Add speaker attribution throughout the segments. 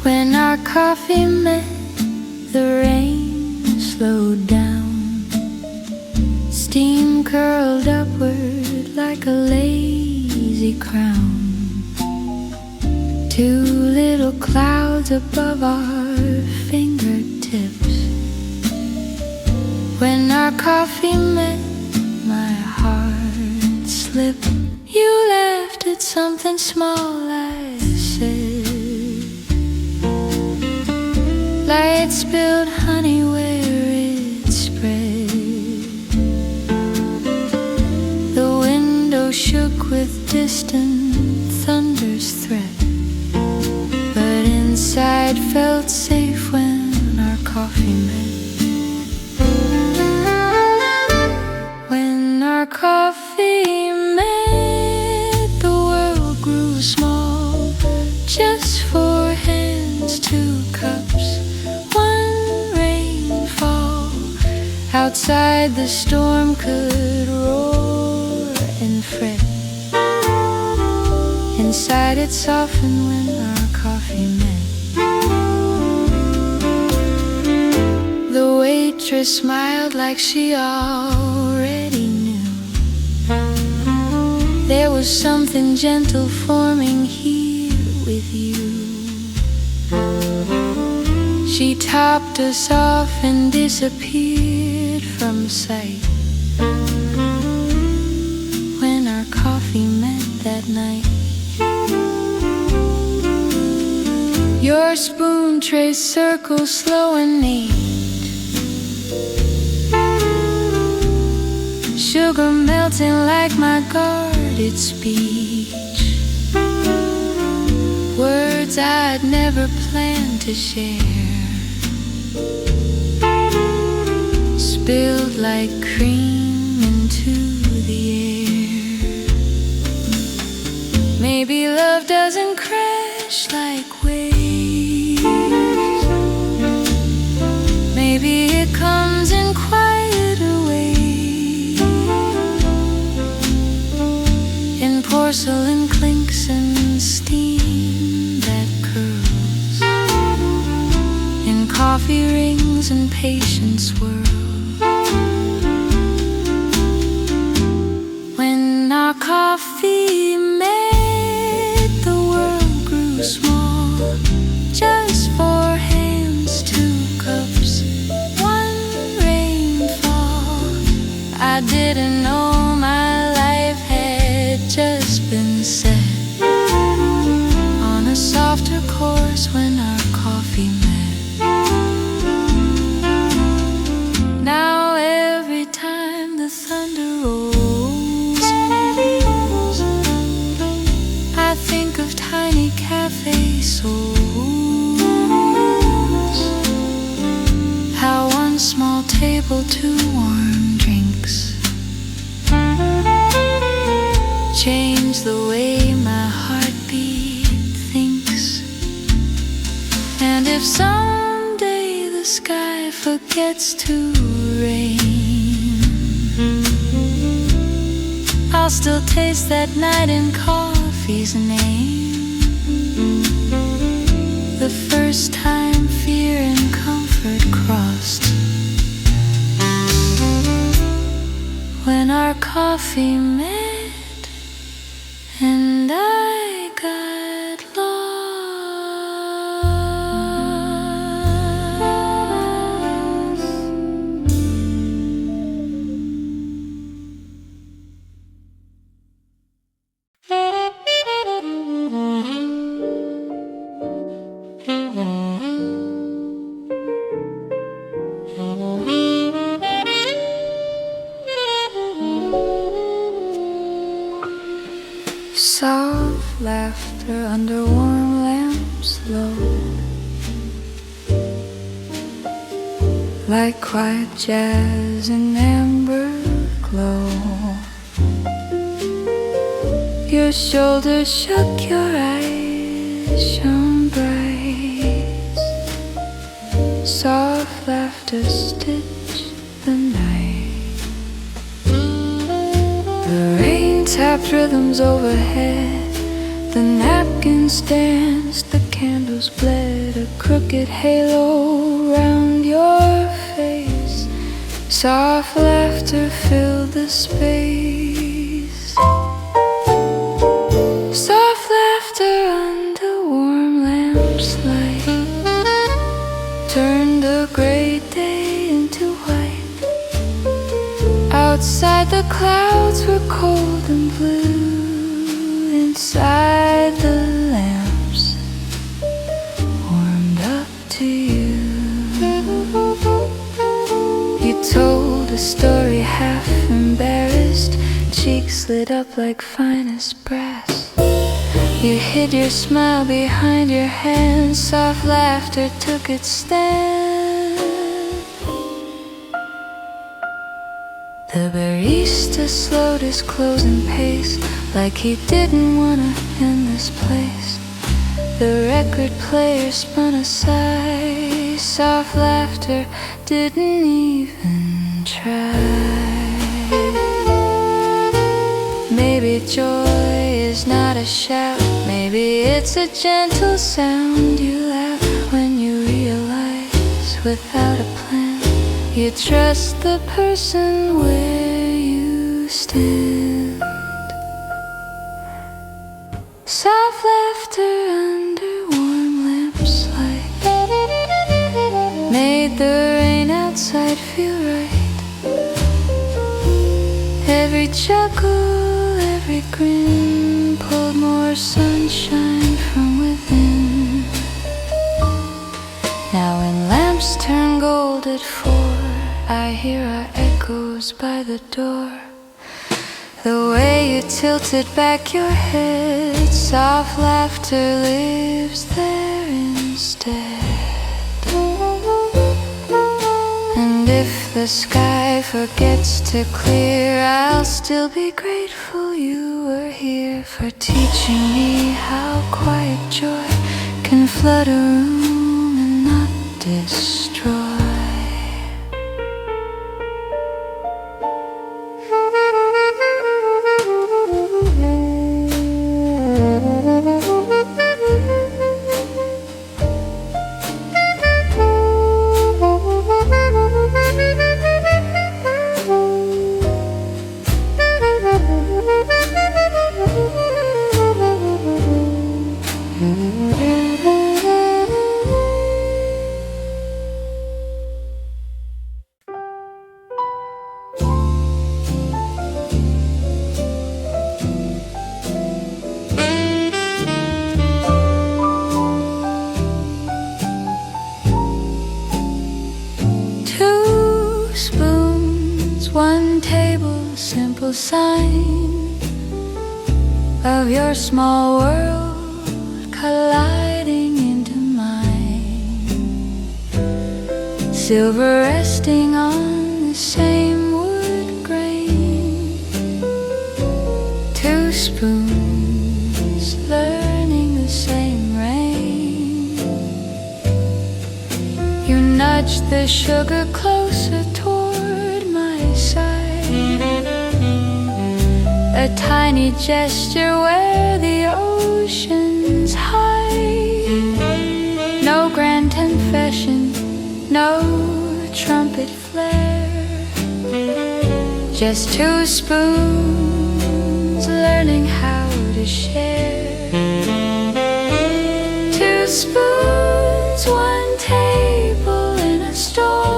Speaker 1: When our coffee met, the rain slowed down. Steam curled upward like a lazy crown. Two little clouds above our fingertips. When our coffee met, my heart slipped. You laughed at something small I said. Light spilled honey where it spread. The window shook with distant thunder's threat, but inside felt safe when our coffee met. When our coffee met, the world grew small. Just four hands, two cups, one rainfall. Outside the storm could roar and fret. Inside it softened when our coffee met. The waitress smiled like she already knew. There was something gentle forming here with you. She topped us off and disappeared from sight. When our coffee met that night, your spoon traced circles slow and neat. Sugar melting like my guarded speech. Words I'd never planned to share, spilled like cream into the air. Maybe love doesn't crash like waves. Maybe it comes in quieter ways, in porcelain clinks and steam that curls, in coffee rings and patience swirls. When our coffee met, the world grew small. Just four hands, two cups, one rainfall. I didn't know my life had just been set on a softer course when our coffee met. Now every time the thunder rolls, I think of tiny cafe souls. How one small table, two warm drinks change the way my heartbeat thinks. And if someday the sky forgets to rain, I'll still taste that night in coffee's name. The first time fear and comfort crossed, when our coffee met and I got lost. Soft laughter under warm lamps low, like quiet jazz in amber glow. Your shoulders shook, your eyes shone bright. Soft laughter stitched the night. tapped rhythms overhead. The napkins danced, the candles bled, a crooked halo round your face. Soft laughter filled the space. Soft laughter under warm lamplight turned the gray day into white. Outside the clouds were cold and blue. Inside the lamps warmed up to you. You told a story half embarrassed, cheeks lit up like finest brass. You hid your smile behind your hands, soft laughter took its stand. The barista slowed his closing pace, like he didn't wanna end this place. The record player spun aside, soft laughter didn't even try. Maybe joy is not a shout, maybe it's a gentle sound. You laugh when you realize without a plan you trust the person where you stand. Soft laughter under warm lamplight made the rain outside feel right. Every chuckle, every grin pulled more sunshine from within. Now when lamps turn gold at 4, I hear our echoes by the door. The way you tilted back your head, soft laughter lives there instead. And if the sky forgets to clear, I'll still be grateful you were here, for teaching me how quiet joy can flood a room and not destroy. One table, simple sign of your small world colliding into mine. Silver resting on the same wood grain. 2 spoons learning the same rain. You nudged the sugar closer toward my side. A tiny gesture where the oceans hide. No grand confession, no trumpet flare. Just 2 spoons learning how to share. 2 spoons, 1 table in a storm.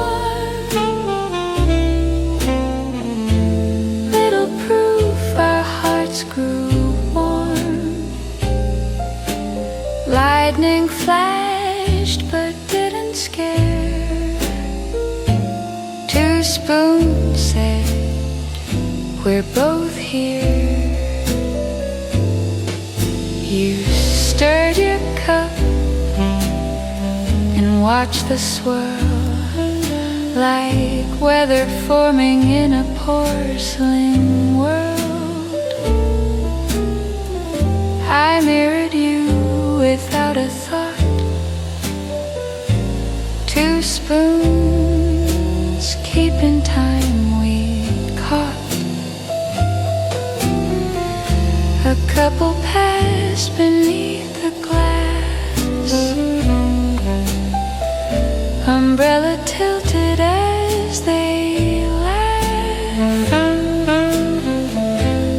Speaker 1: Little proof our hearts grew warm. Lightning flashed but didn't scare. 2 spoons said, we're both here. You stirred your cup and watched the swirl, like weather forming in a porcelain world. I mirrored you without a thought. 2 spoons keeping time we caught. couple passed beneath the glass, umbrella tilted as they laughed.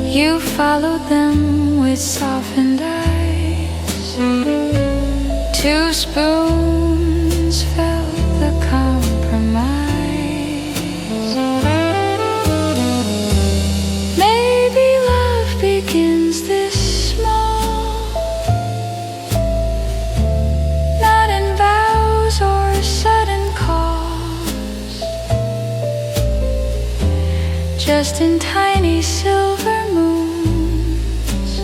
Speaker 1: You followed them with softened eyes. 2 spoons felt the compromise. Maybe love begins this small, not in vows or sudden calls, just in tiny silver moons,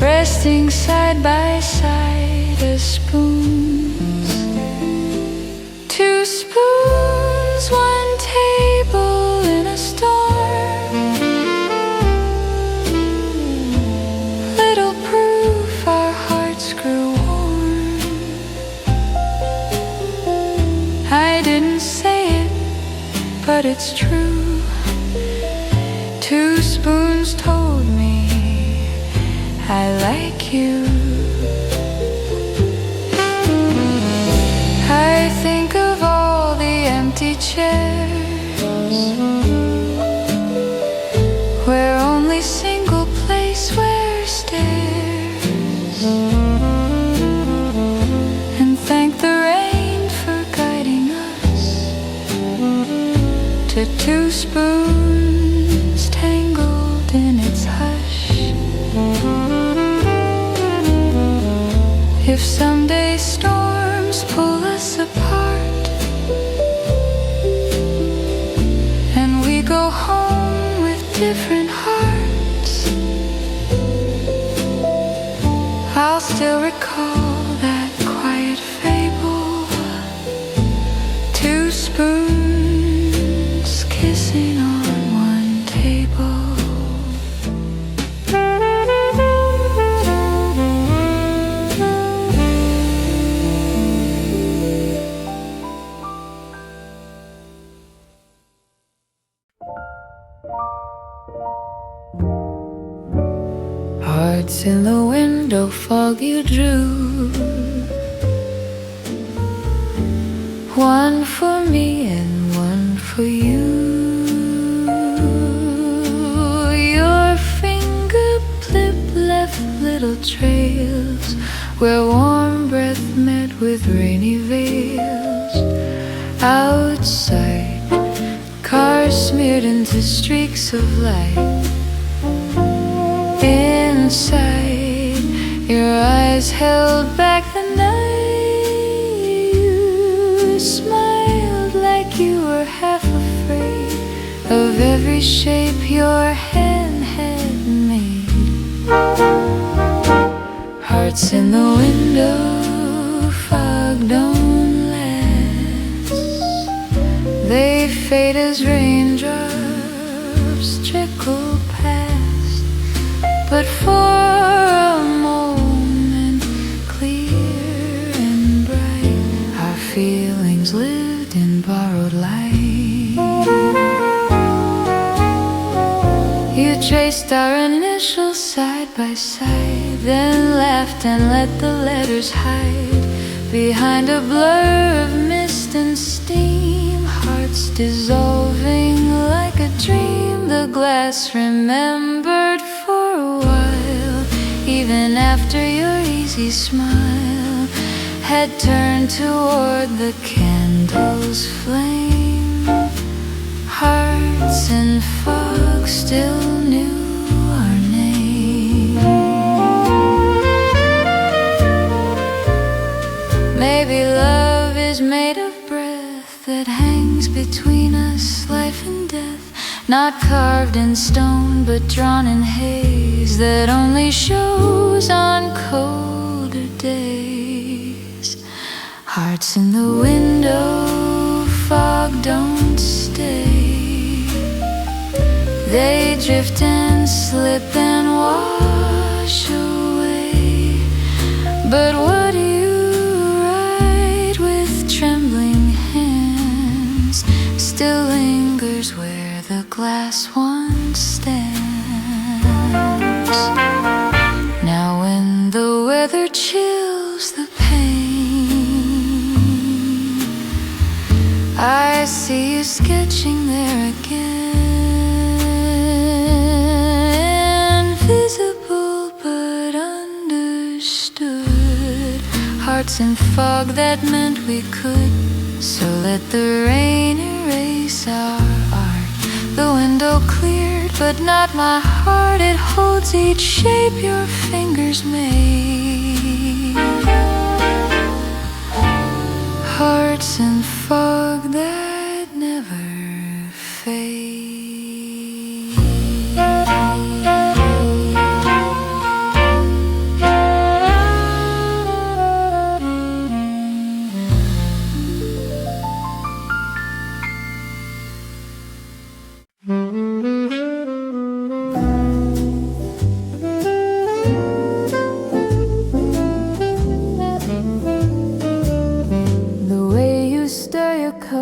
Speaker 1: resting side by side as spoons. 2 spoons, 1 table in a storm. Little proof our hearts grew warm. I didn't say it, but it's true. 2 spoons told me I like you. I think of all the empty chairs where only single place were stairs, and thank the rain for guiding us to 2 spoons tangled in its hush. If someday storms pull us apart and we go home with different hearts, I'll still recall that quiet fable. 2 spoons kissing on 1 table. Hearts in the window, fog you drew, 1 for me and 1 for you. Your fingertip left little trails where warm breath met with rainy veils. Outside, cars smeared into streaks of light. Inside, your eyes held back the night. You smiled like you were half afraid of every shape your hand had made. Hearts in the window, fog don't last. They fade as raindrops trickle past. But for a moment, clear and bright, our feelings lived in borrowed light. You traced our initials side by side, then laughed and let the letters hide behind a blur of mist and steam. Hearts dissolving like a dream. The glass remembered for a while, even after your easy smile had turned toward the candle's flame. Hearts in fog still knew our name. Maybe love is made of breath that hangs between us, life and death, not carved in stone but drawn in haze that only shows on colder days. Hearts in the window, fog don't stay. They drift and slip and wash away. But what you write with trembling hands still lingers where the glass once stands. Now when the weather chills the pain, I see you sketching there again, invisible but understood. Hearts in fog that meant we could. So let the rain erase our art. The window cleared, but not my heart. It holds each shape your fingers made. Hearts in fog that never fade.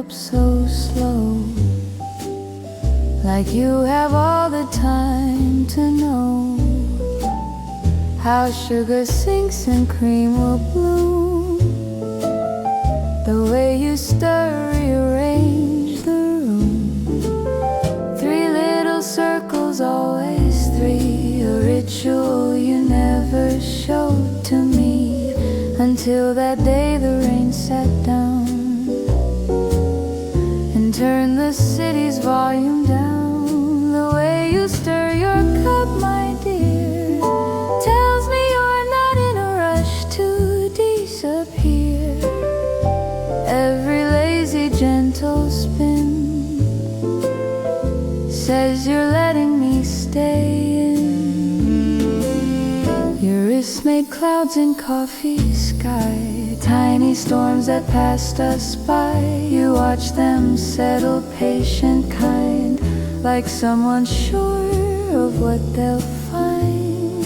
Speaker 1: So slow, like you have all the time to know how sugar sinks and cream will bloom. The way you stir, rearrange the room. 3 little circles, always 3. A ritual you never showed to me until that day the rain sat down. Turn the city's volume down. The way you stir your cup, my dear, tells me you're not in a rush to disappear. Every lazy, gentle spin says you're letting me stay in. Your wrist made clouds in coffee sky, tiny storms that passed us by. You watch them settle, patient, kind, like someone sure of what they'll find.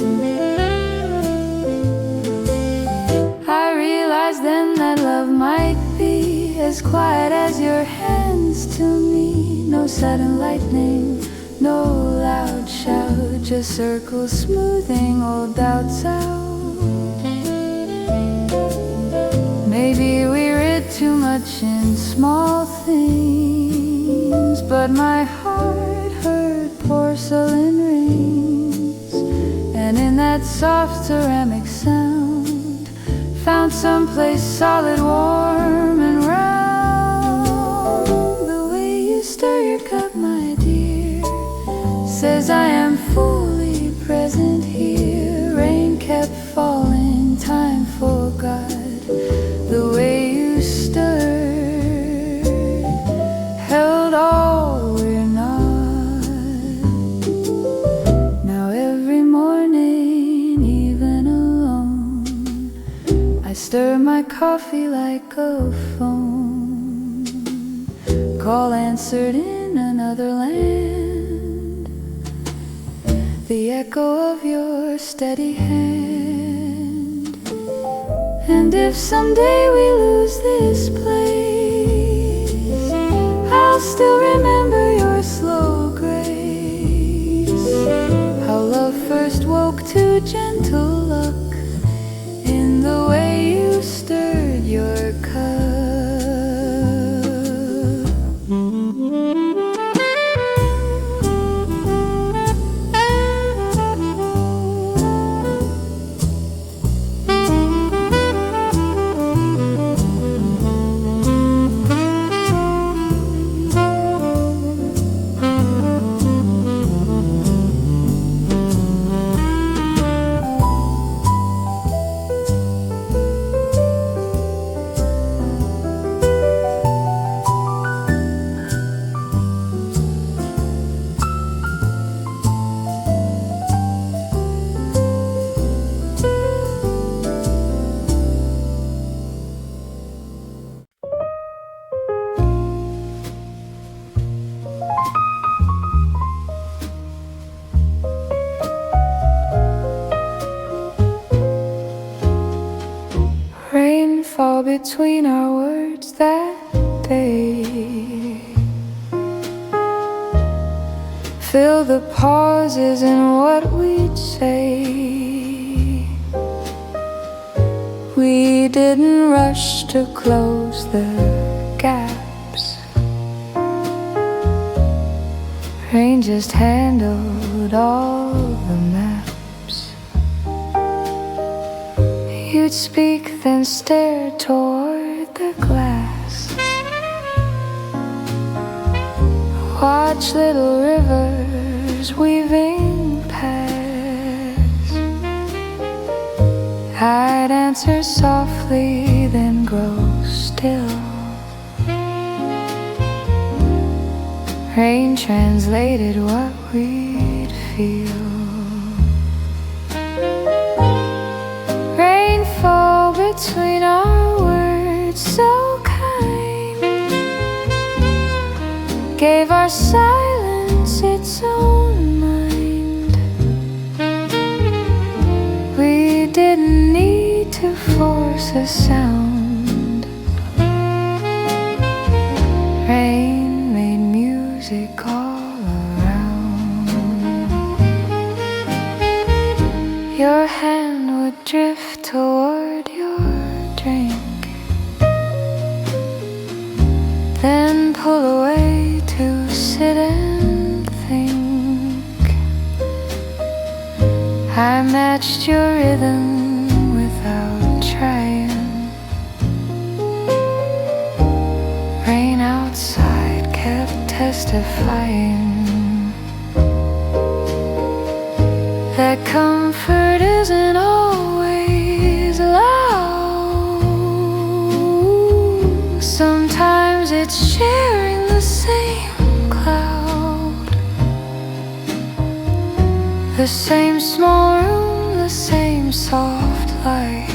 Speaker 1: I realized then that love might be as quiet as your hands to me. No sudden lightning, no loud shout, just circles smoothing old doubts out. Maybe we read too much in small things, but my heart heard porcelain rings, and in that soft ceramic sound found someplace solid, warm and round. The way you stir your cup, my dear, says I am fully present here. Rain kept falling, time forgot. The way you stirred held all we're not. Now every morning, even alone, I stir my coffee like a phone, call answered in another land, the echo of your steady hand. And if someday we lose this place, I'll still remember your slow grace, how love first woke to gentle luck in the way you stirred your cup. Rainfall between our words that day, fill the pauses in what we would say. We didn't rush to close the gaps. Rain just handled all the maps. You'd speak, then stare toward the glass. Watch little rivers weaving past. I'd answer softly, then grow still. Rain translated what we'd feel. Rainfall between our words, so kind, gave our silence its own mind. We didn't need to force a sound. Rain made music all around. Your hand would drift toward your drink, then pull away to sit and think. I matched your rhythm without trying. Rain outside kept testifying that comfort isn't always loud. Sometimes it's sharing the same cloud, the same small room, the same soft light.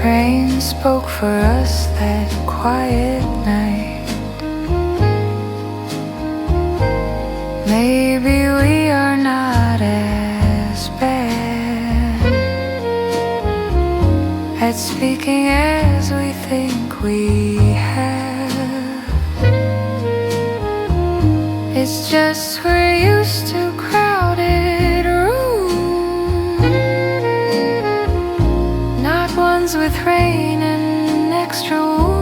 Speaker 1: Rain spoke for us that quiet night. Maybe we are not as bad at speaking as we think we have. It's just we're used to crowded rooms, not ones with rain and extra wounds.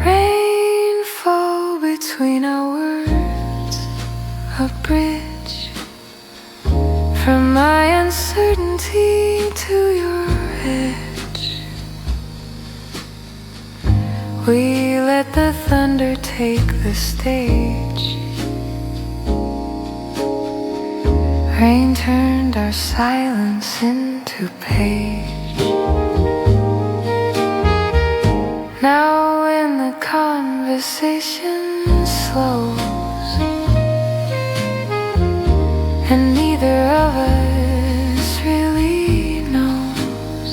Speaker 1: Rainfall between our words, a bridge from my uncertainty to your edge. We let the thunder take the stage. Rain turned our silence into page. Now when the conversation slows and neither of us really knows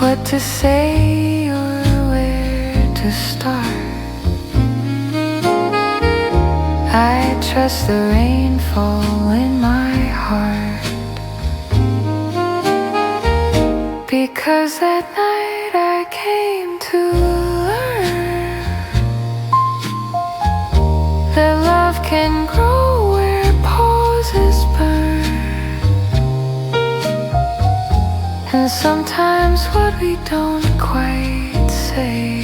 Speaker 1: what to say or where to start, I trust the rainfall in my heart. Because that night I came to learn that love can grow where pauses burn. And sometimes what we don't quite say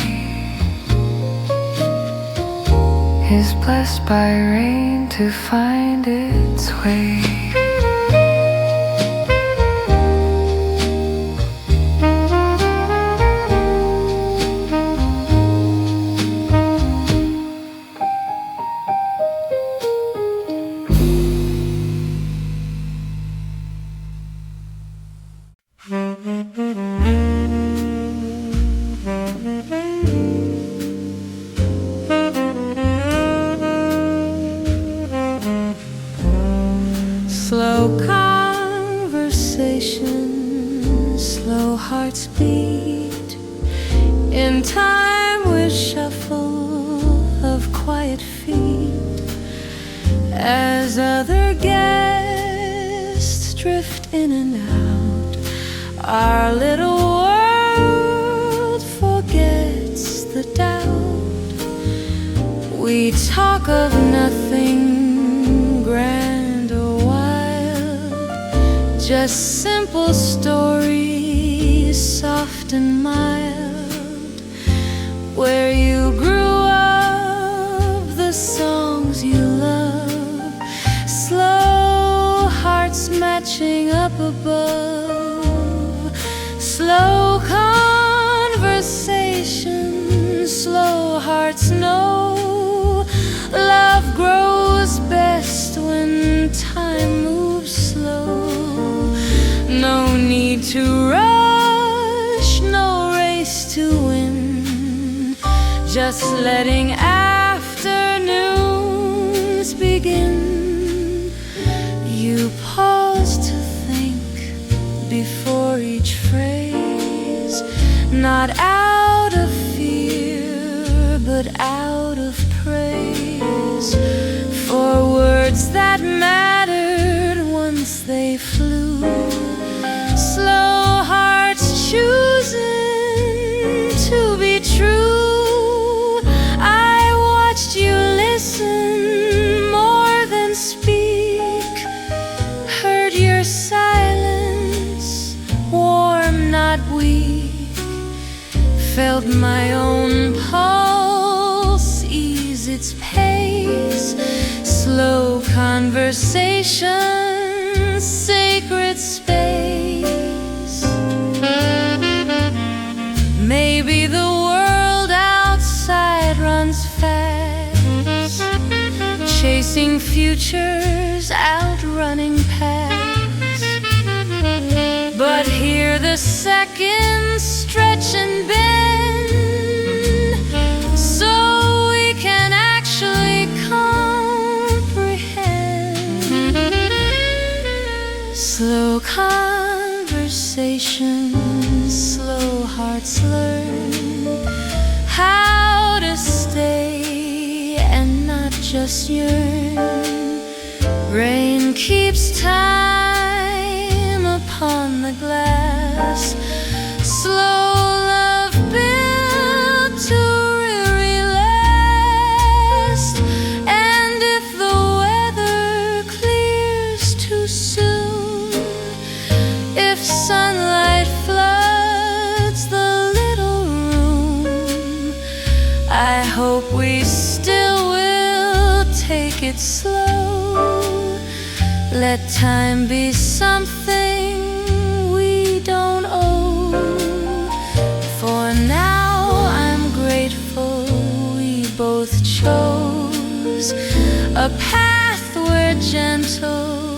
Speaker 1: is blessed by rain to find its way.
Speaker 2: Slow conversation, slow hearts beat in time with shuffle of quiet feet as other guests drift in and out. Our little world forgets the doubt. We talk of nothing grand or wild, just simple stories, soft and mild, where you grew up, the songs you love, slow hearts matching up above, slow conversation, slow hearts know love grows best when time moves slow. No need to rush, no race to win, just letting afternoons begin. You pause to think before each phrase, not out of fear, but out of praise, for words that mattered once they flew. Slow hearts choosing to be true. I watched you listen more than speak, heard your silence, warm, not weak, felt my own pulse ease its pace, slow conversation, sacred space. Maybe the world outside runs fast, chasing futures, outrunning past, but here the seconds stretch and bend, so we can actually comprehend. Slow conversation, slow hearts learn how to stay and not just yearn. Rain keeps time upon the glass, slow love built to weary last. And if the weather clears too soon, if sunlight floods the little room, I hope we still will take it slow. Let time be something we don't owe. For now I'm grateful we both chose a path where gentle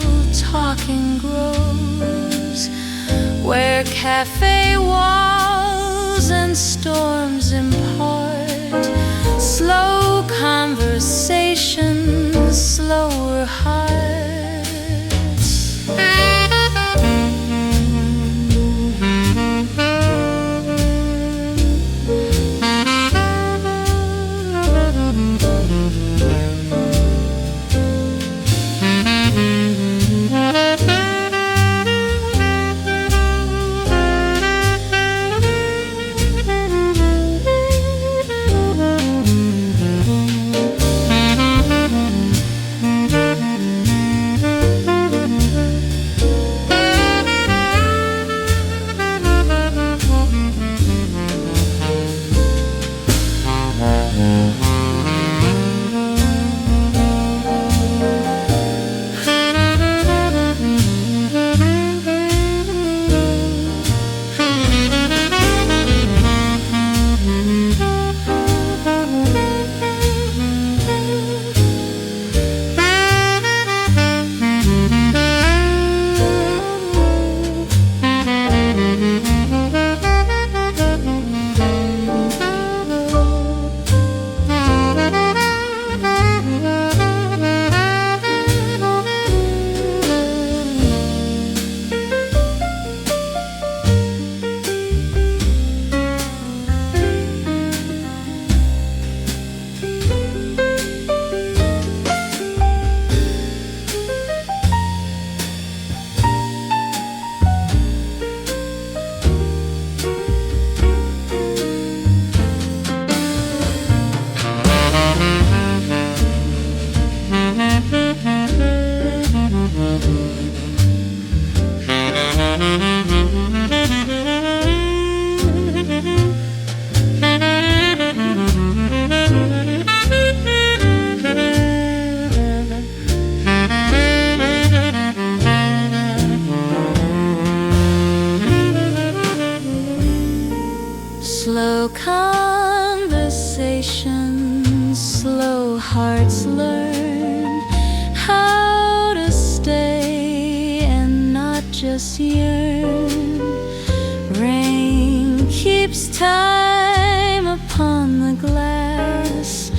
Speaker 2: talking grows, where cafe walls and storms impart slow conversation, slower hearts. slow conversations, slow hearts learn how to stay and not just yearn. Rain keeps time upon the glass,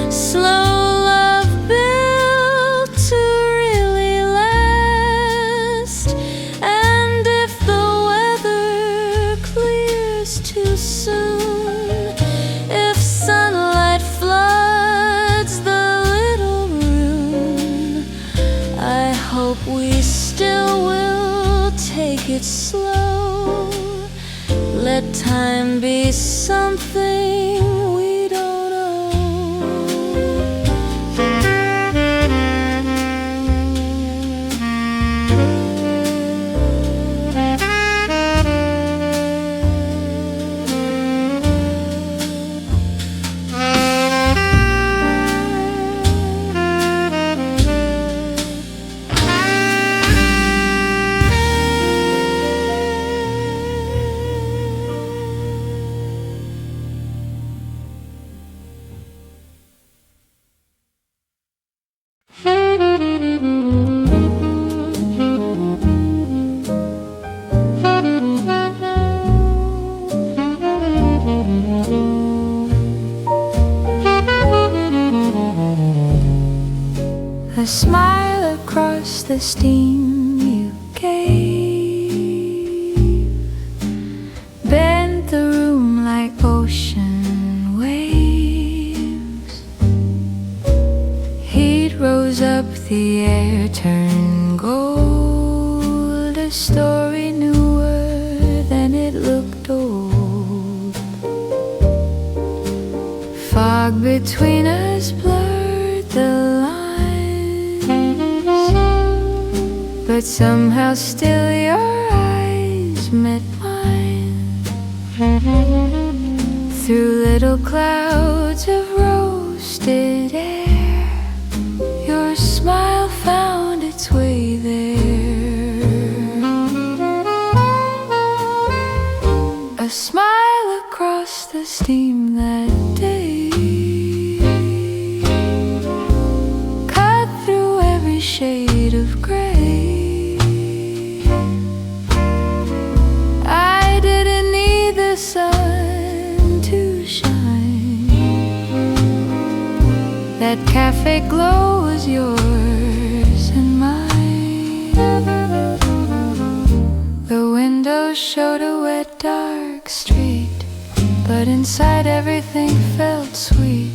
Speaker 2: slow love built to really last. And if the weather clears too soon, if sunlight floods the little room, I hope we still will take it slow. Let time be something we don't
Speaker 1: A smile across the steam you gave bent the room like ocean waves. Heat rose up, the air turned gold. A story newer than it looked old. Fog between us blurred the lines, but somehow still your eyes met mine. Through little clouds of roasted air, your smile found its way there. A smile across the steam that day, cut through every shade of gray. I didn't need the sun to shine. That cafe glow was yours and mine. The windows showed a wet, dark street, but inside everything felt sweet.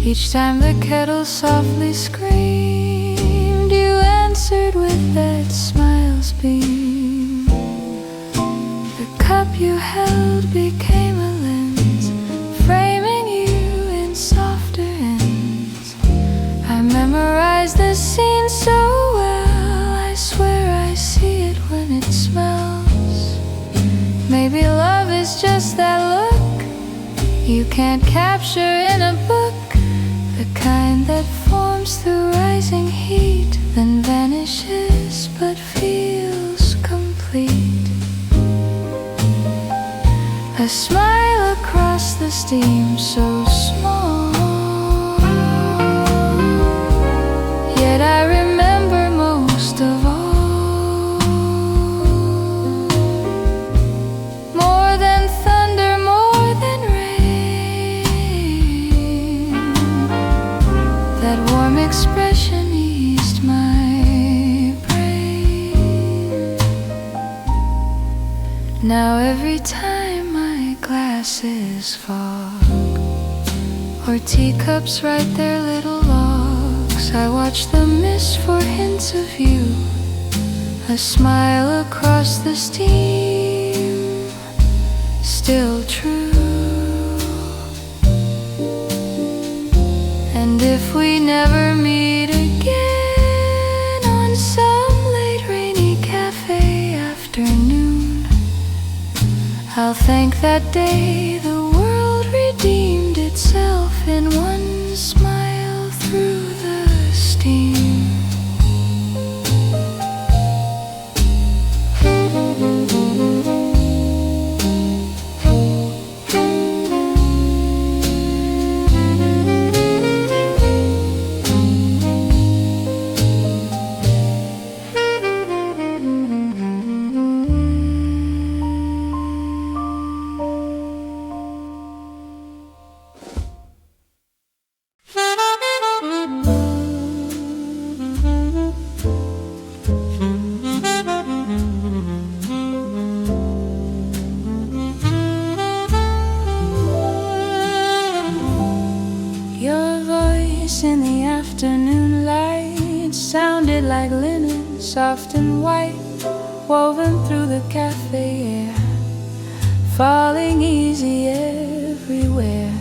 Speaker 1: Each time the kettle softly screamed, you answered with that smile's beam. The cup you held became a lens, framing you in softer ends. I memorized the scene so well, I swear I see it when it smells. Maybe love is just that look you can't capture in a book, the kind that forms through rising heat, then vanishes but feels complete. A smile across the steam so small, yet I remember most of all. More than thunder, more than rain, that warm expression eased my brain. Now every time my glasses fog, or teacups write their little logs, I watch the mist for hints of you. A smile across the steam, still true. And if we never meet again on some late rainy cafe afternoon, I'll thank that day the world redeemed itself in one smile through the steam. soft and white, woven through the cafe air, falling easy everywhere.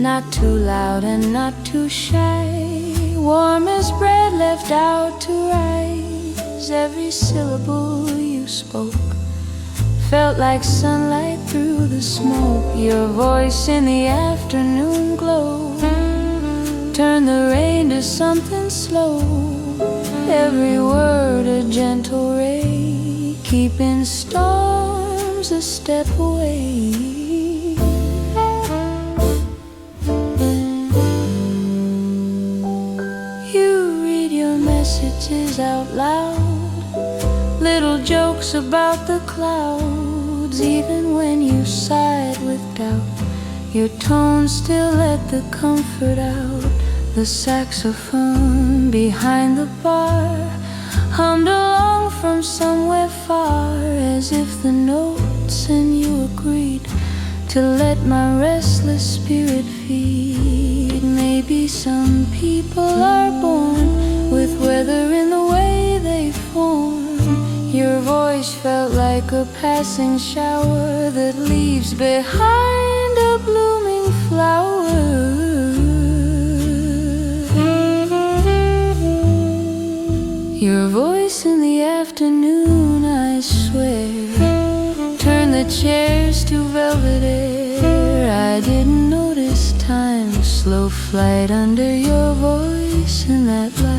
Speaker 1: Not too loud and not too shy, warm as bread left out to rise. Every syllable you spoke felt like sunlight through the smoke. Your voice in the afternoon glow turned the rain to something slow. Every word a gentle ray, keeping storms a step away. You read your messages out loud, little jokes about the clouds. Even when you sighed with doubt, your tone still let the comfort out. The saxophone behind the bar hummed along from somewhere far, as if the notes and you agreed to let my restless spirit feed. Maybe some people are born with weather in the way they form. Your voice felt like a passing shower that leaves behind a blooming flower. Your voice in the afternoon, I swear, turned the chairs to velvet air. I didn't notice time's slow flight under your voice in that light.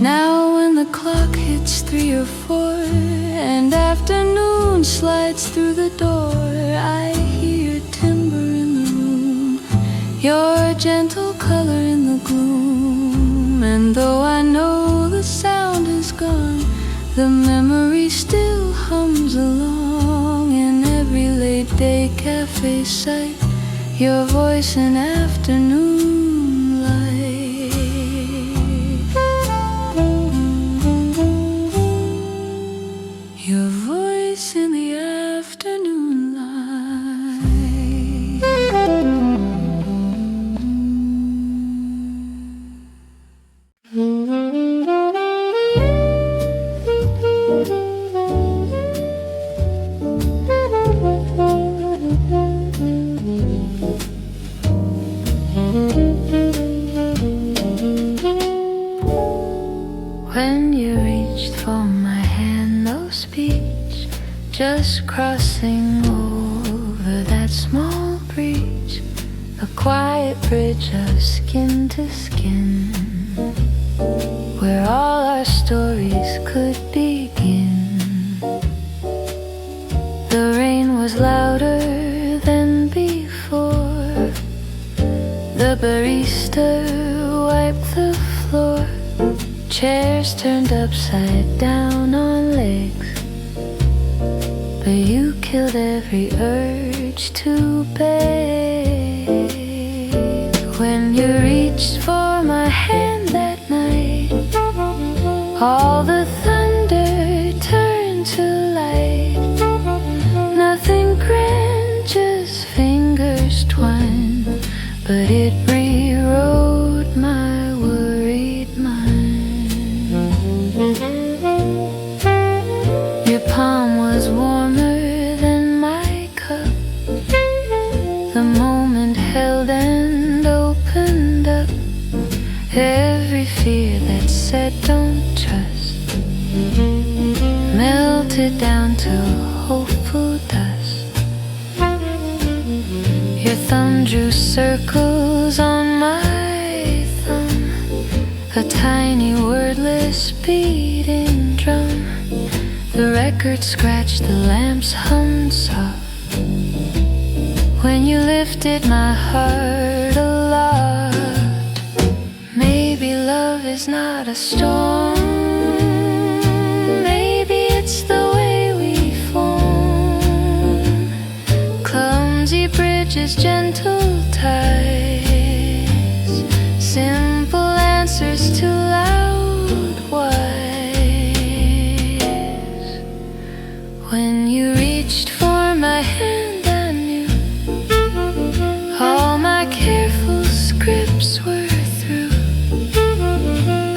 Speaker 1: Now when the clock hits 3 or 4 and afternoon slides through the door, I hear timber in the room, your gentle color in the gloom. And though I know the sound is gone, the memory still hums along. In every late day cafe sight, your voice in afternoon light. Your voice in the afternoon light. When you reached for my hand, no speech, just crossing over that small breach, a quiet bridge of skin to skin, where all our stories could begin. The rain was louder than before, the barista wiped the floor, chairs turned upside down on legs. But you killed every urge to beg. When you reached for my hand that night, all the thunder turned to light. Nothing grand, just fingers twined, but it rewrote my worried mind. Your palm was warmer than my cup. The moment held and opened up every fear that said don't trust, melted down to hopeful dust. Your thumb drew circles on my thumb, a tiny wordless beating drum. The record scratched, the lamps hummed soft. When you lifted my heart aloft, maybe love is not a storm, maybe it's the way bridges, gentle tides, simple answers to loud whys. When you reached for my hand, I knew all my careful scripts were through.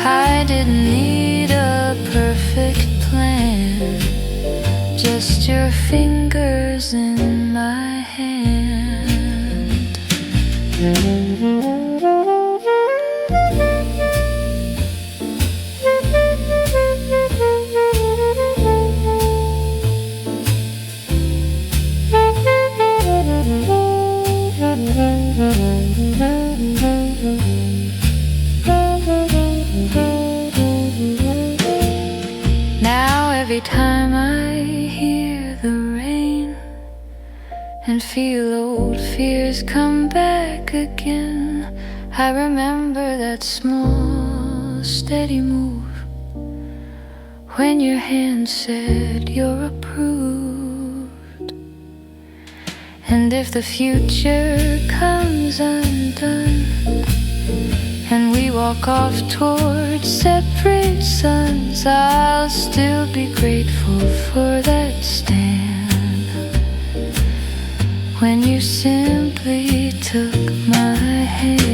Speaker 1: I didn't need a perfect plan, just your fingers in my hand. Now every time I hear the rain and feel old fears come back again, I remember that small, steady move when your hand said you're approved. And if the future comes undone and we walk off towards separate suns, I'll still be grateful for that stand when you simply took my hand.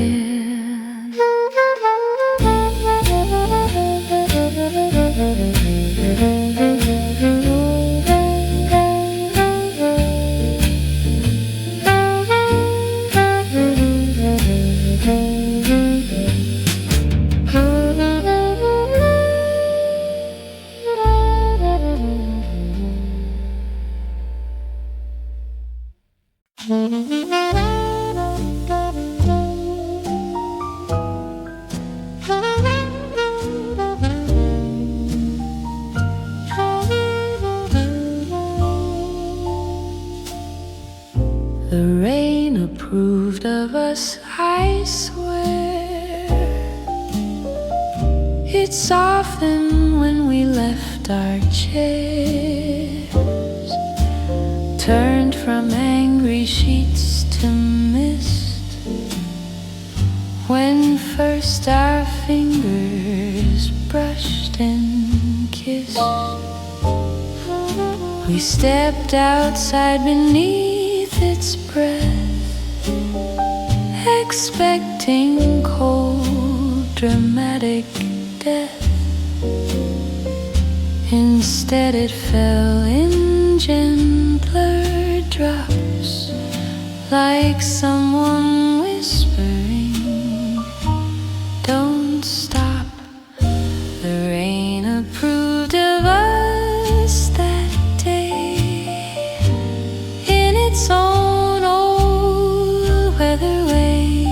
Speaker 1: The rain approved of us, I swear. It softened when we left our chairs, turned from angry sheets to mist when first our fingers brushed and kissed. We stepped outside beneath its breath, expecting cold, dramatic death. Instead it fell in gentler drops, like someone whispering, "Don't stop." The rain approved of us that day in its own old weather way.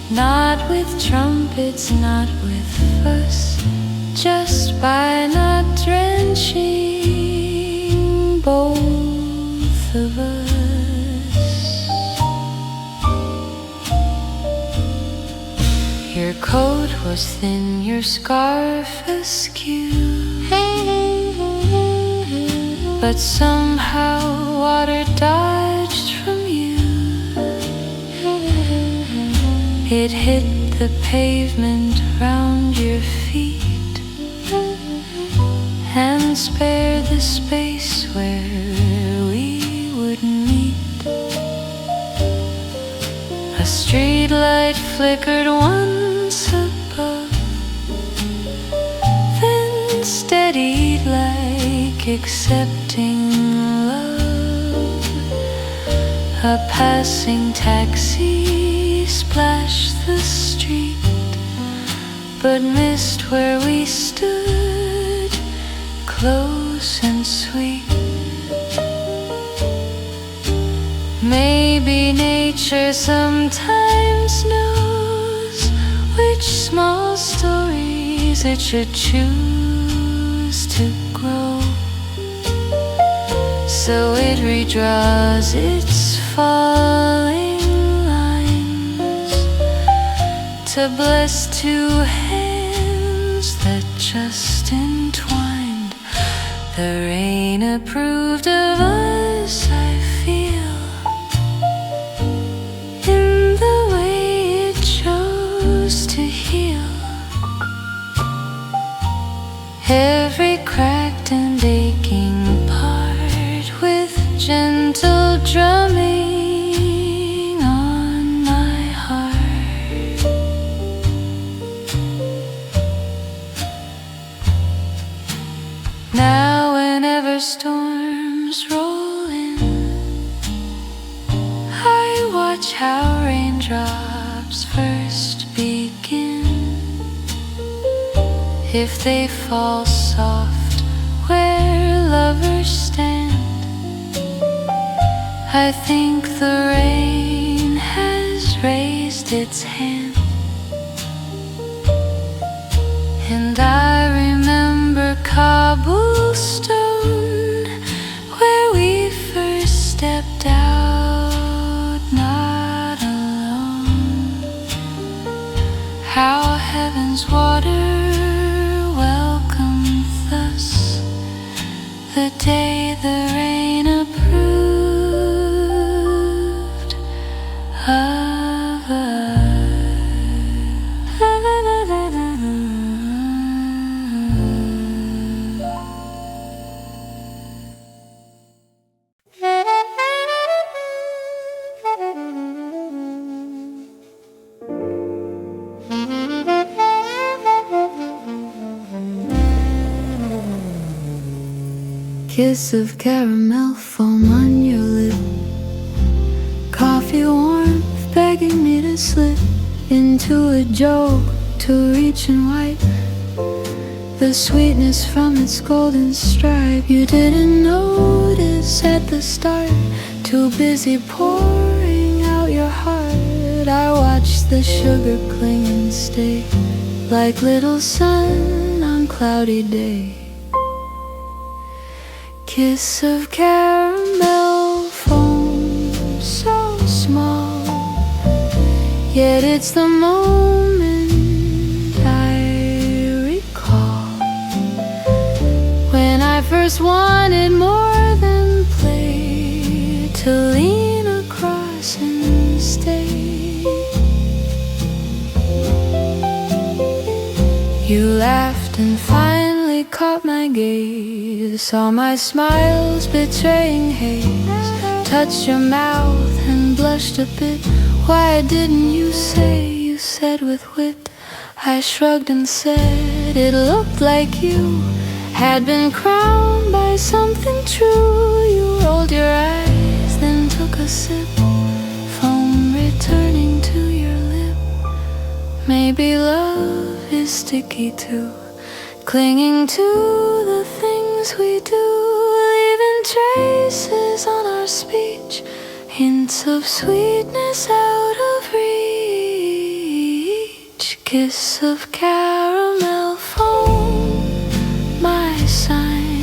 Speaker 1: Not with trumpets, not with fuss, just by not drenching both of us. Your coat was thin, your scarf askew, but somehow water dodged from you. It hit the pavement round your feet and spared the space where we would meet. A street light flickered once above, then steadied like accepting love. A passing taxi splashed the street, but missed where we stood, close and sweet. Maybe nature sometimes knows which small stories it should choose to grow, so it redraws its falling lines to bless two hands that just entwined. The rain approved of us, I feel. drumming on my heart. Now whenever storms roll in, I watch how raindrops first begin. If they fall soft where lovers stand, I think the rain has raised its hand. And I remember cobblestone, where we first stepped out, not alone. How heaven's water welcomed us the day the rain approved of us. Kiss of caramel foam on your lip, coffee warmth begging me to slip into a joke to reach and wipe the sweetness from its golden stripe. You didn't notice at the start, too busy pouring out your heart. I watched the sugar cling and stay like little sun on cloudy day. Kiss of caramel foam, so small, yet it's the moment I recall, when I first wanted more than play, to lean across and stay. You laughed and finally caught my gaze, saw my smiles betraying haze, touched your mouth and blushed a bit. Why didn't you say? You said with wit. I shrugged and said it looked like you had been crowned by something true. You rolled your eyes, then took a sip, foam returning to your lip. Maybe love is sticky too, clinging to the things we do, leaving traces on our speech, hints of sweetness out of reach. Kiss of caramel foam, my sign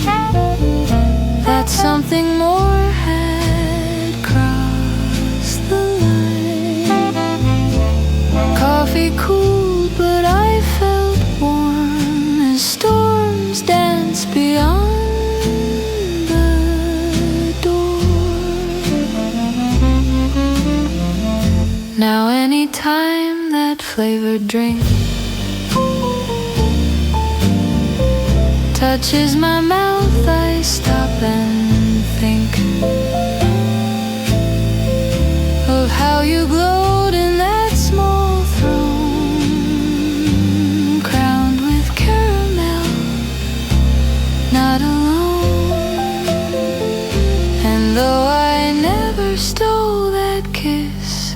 Speaker 1: that something more had crossed the line. Coffee cooled, but I felt warm as storms dance beyond the door. Now anytime that flavored drink touches my mouth, I stop and think of how you glowed in that small throne, crowned with caramel, not alone. And though I never stole that kiss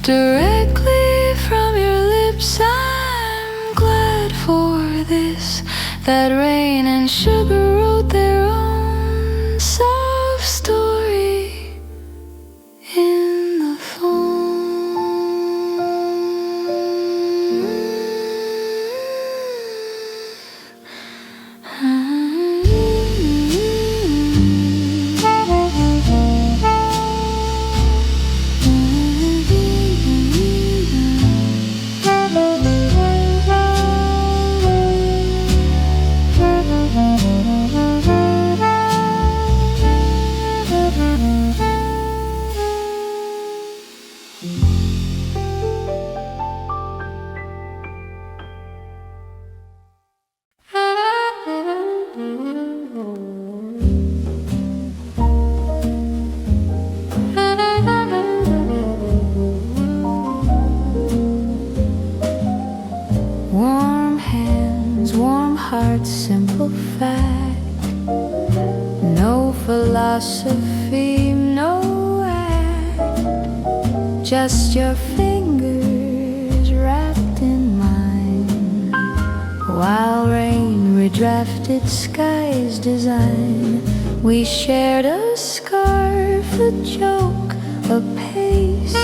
Speaker 1: directly from your lips, I'm glad for this, that rain and sugar wrote their own soft story in the foam. philosophy, no act, just your fingers wrapped in mine, while rain redrafted sky's design. We shared a scarf, a joke, a pace,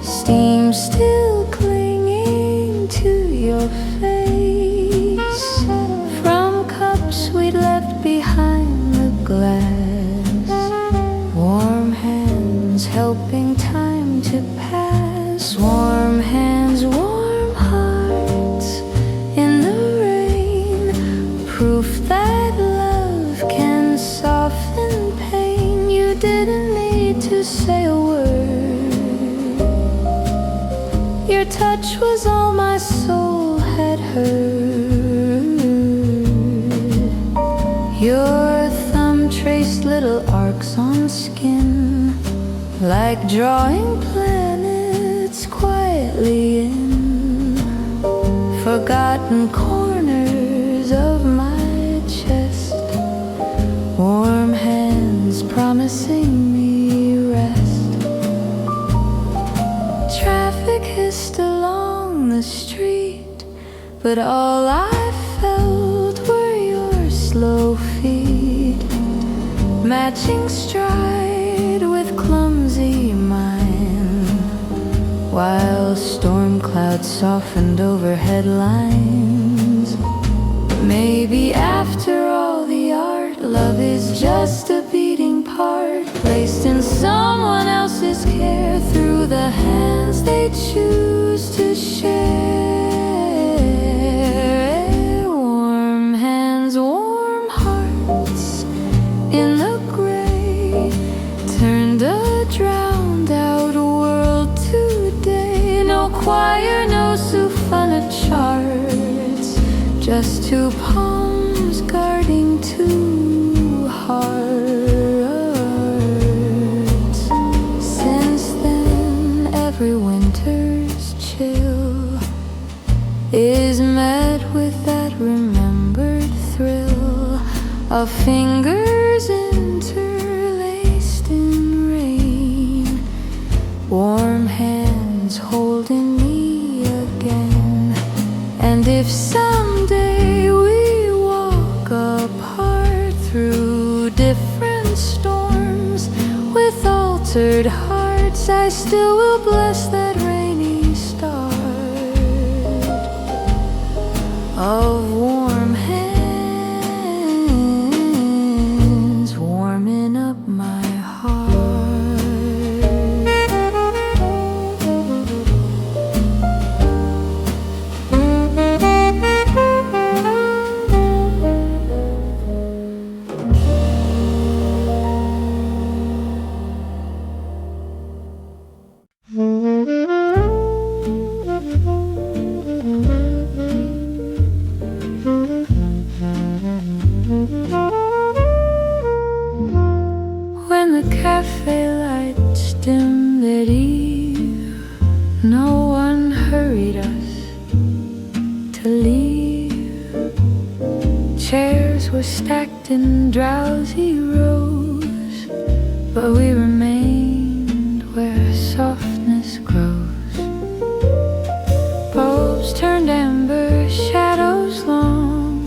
Speaker 1: steam still clinging to your face, from cups we'd left behind the glass, warm hands helping time to pass, warm hands, warm hearts in the rain, proof that love can soften pain. You didn't need to say a word, your touch was all my soul had heard. Your thumb traced little arcs on skin, like drawing planets quietly in forgotten corners of my chest, warm hands promising me rest. Traffic hissed along the street, but all I felt were your slow feet, matching stride with clumsy mine, while storm clouds softened over headlines. Maybe after all the art, love is just a beating part, placed in someone else's care through the hands they choose to share. Warm hands, warm hearts in the gray, turned a drowned out world today. No choir, no sufana charts, just two palms guarding two hearts. Since then, every winter's chill is met with that remembered thrill of fingers interlaced in rain, warm hands holding me again. And if someday we walk apart through different storms with altered hearts, I still will bless that rainy start of warm hands warming up my heart. When the cafe lights dimmed at eve, no one hurried us to leave. Chairs were stacked in drowsy rows, but we remained where softness grows. Bulbs turned amber, shadows long,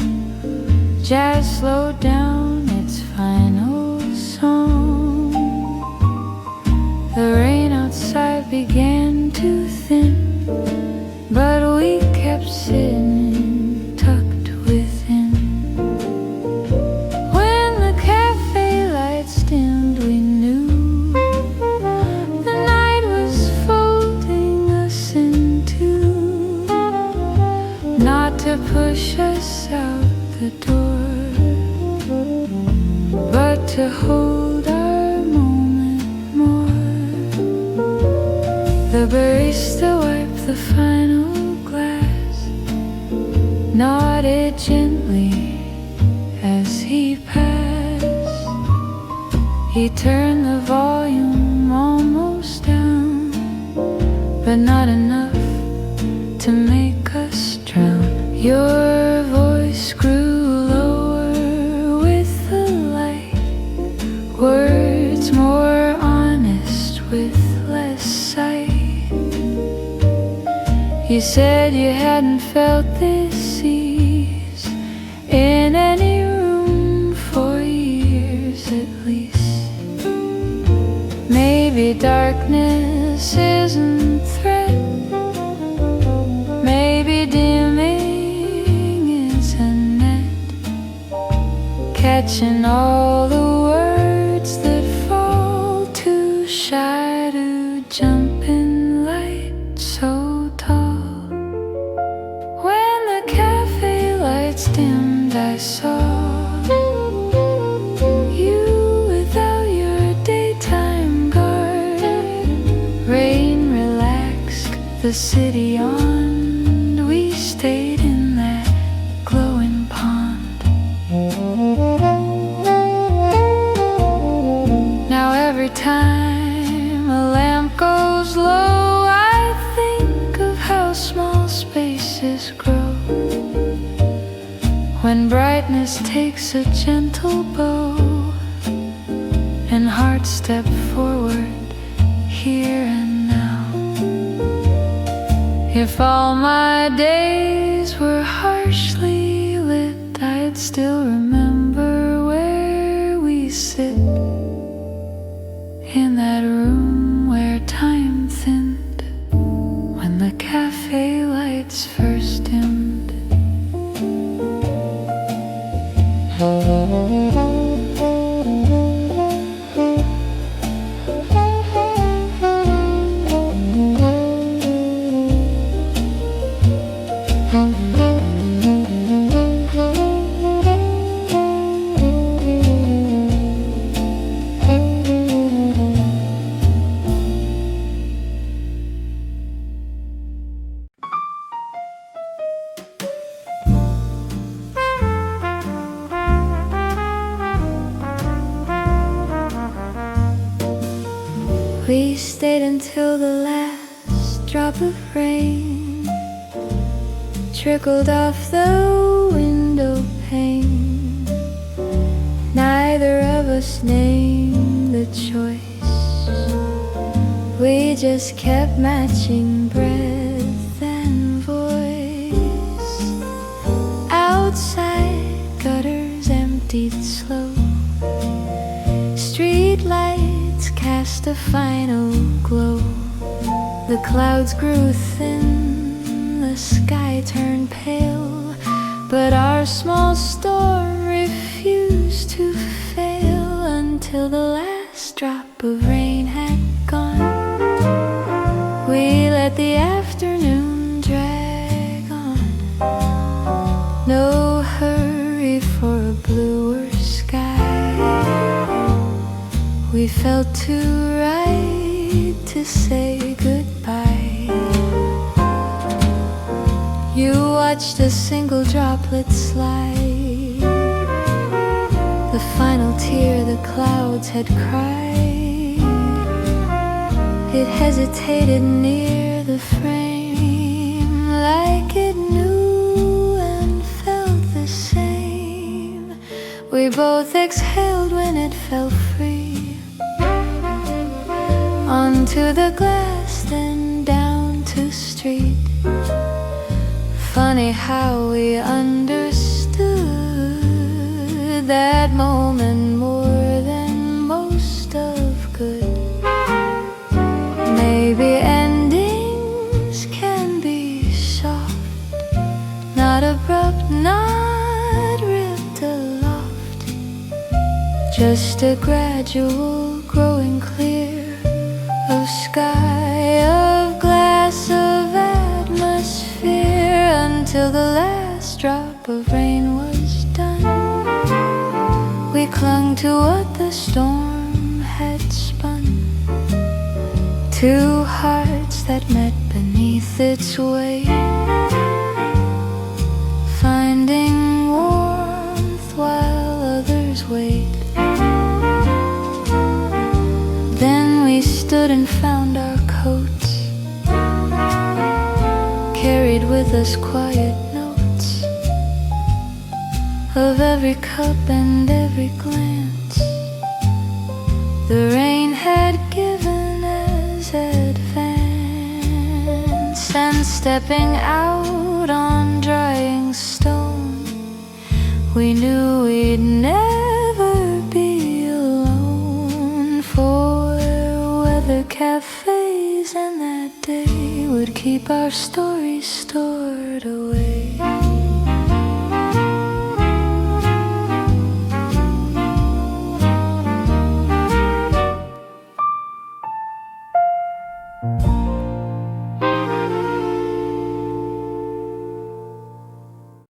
Speaker 1: jazz slowed down its final song. The rain outside began to thin, but we kept sitting tucked within. When the cafe lights dimmed, we knew the night was folding us in two, not to push us out the door, but to hold our moment more. The barista wiped the final glass, nodded gently as he passed. He turned the volume almost down, but not enough to make us drown. Your voice grew lower with the light, words words more honest with less sight. You said you hadn't felt this ease in any room for years at least. Maybe darkness isn't threat, maybe dimming is a net, catching all the words that fall too shy to jump in light so tall. When the cafe lights dimmed, I saw you without your daytime guard. Rain relaxed, the city yawned. We stayed in that glowing pond. Now every time a lamp goes low, I think of how small spaces grow when brightness takes a gentle bow and hearts step forward here and now. If all my days were harshly lit, I'd still remember where we sit, in that room where time thinned when the cafe lights first dimmed. We stayed until the last drop of rain trickled off the window pane. Neither of us named the choice, we just kept matching breath and voice. Outside, gutters emptied slow, street lights cast a final glow. The clouds grew thin, the sky turned pale, but our small storm refused to fail until the last drop of rain had gone. We let the afternoon drag on, no hurry for a bluer sky. We felt too right to say goodbye. You watched a single droplet slide, the final tear the clouds had cried. It hesitated near the frame, like it knew and felt the same. We both exhaled when it fell free, onto the glass, then down to street. Funny how we understood that moment more than most of good. Maybe endings can be soft, not abrupt, not ripped aloft, just a gradual growing clear of sky, of glass, of atmosphere, until the last drop of rain was done. We clung to what the storm had spun, two hearts that met beneath its weight, finding warmth while others wait. Then we stood and found our coats, carried with us quiet notes of every cup and every glance, the rain had given us advance, and stepping out on drying stone, we knew we'd never be alone. For weather cafes and that day would keep our stories stored away.